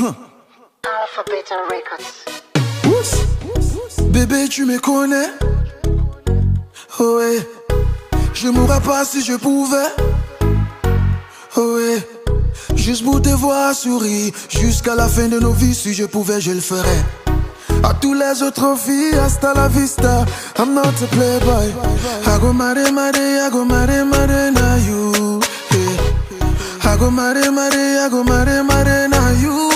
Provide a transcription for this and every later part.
Alphabet Records. Bébé, tu me connais. Oh ouais. Je mourrais pas si je pouvais. Oh ouais. Juste pour te voir sourire jusqu'à la fin de nos vies. Si je pouvais, je le ferais. À tous les autres filles, hasta la vista. I'm not a playboy. I go mare, I go mare, na you. Hey. I go mare, I go mare, na you.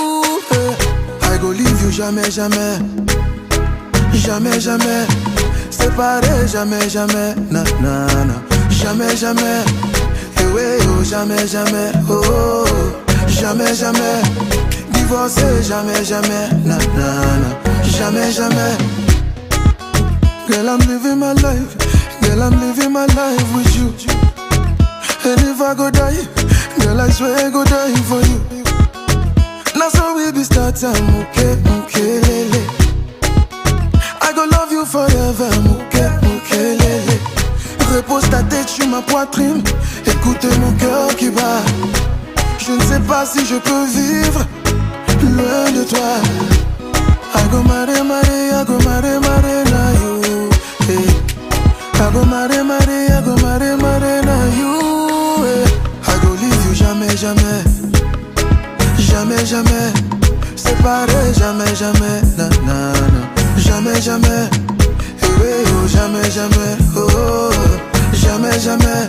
Hey. I go leave you jamais, jamais. Jamais, jamais. Séparé, jamais, jamais. Na, na, na. Jamais, jamais. Eh ouais, oh, jamais, jamais. Oh, oh, oh. Jamais, jamais. Divorcé, jamais, jamais. Na, na, na. Jamais, jamais. Girl, I'm living my life. Girl, I'm living my life with you. And if I go die, girl, I swear I go die for you. Now so we be start time, okay, okay, lele. I go love you forever, okay, okay, lele. Repose ta tête sur ma poitrine. Écoute mon cœur qui bat. Je ne sais pas si je peux vivre loin de toi. I go mare, I go mare, na you. Hey. I go mare, I go mare, na you. Hey. I go leave you jamais, jamais. Jamais, jamais. Séparé, jamais, jamais. Na, na, na. Jamais, jamais. Hey, hey, oh, jamais, jamais. Oh, oh, oh. Jamais, jamais.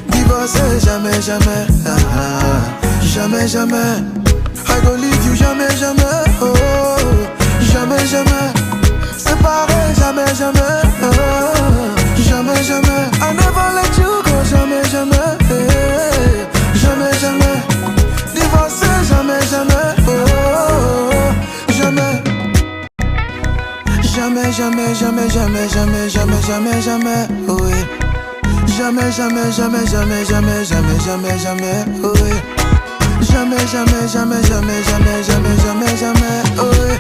Divorcé, jamais, jamais. Ah, ah. Jamais, jamais. I go leave you jamais, jamais. Oh, oh. Jamais, jamais. Séparé, jamais, jamais. Oh, jamais, jamais. I never let you go, jamais, jamais. Hey, jamais, jamais. Divorcé, jamais, jamais. Oh, jamais. Jamais, jamais, jamais, jamais, jamais, jamais, jamais, jamais. Oh, yeah. Jamais, jamais, jamais, jamais, jamais, jamais, jamais, jamais. Oh, yeah. Jamais, jamais, jamais, jamais, jamais, jamais, jamais, jamais. Oh, yeah.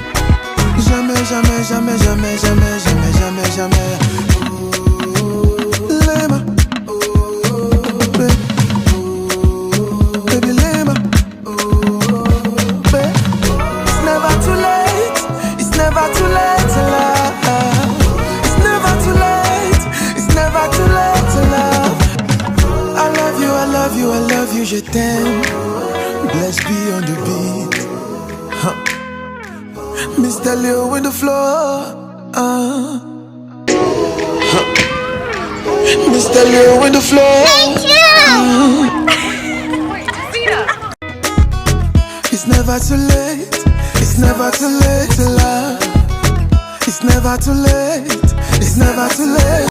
Jamais, jamais, jamais, jamais, jamais, jamais, jamais, jamais. Lema, baby Lema. It's never too late. It's never too late to love. It's never too late. It's never too late to love. I love you, I love you, I love you, je t'aime. Bless be on the beat. Huh. Mr. Leo with the floor. Mr. Leo with the floor. Thank you. It's never too late. It's never too late to love. It's never too late. It's never too late.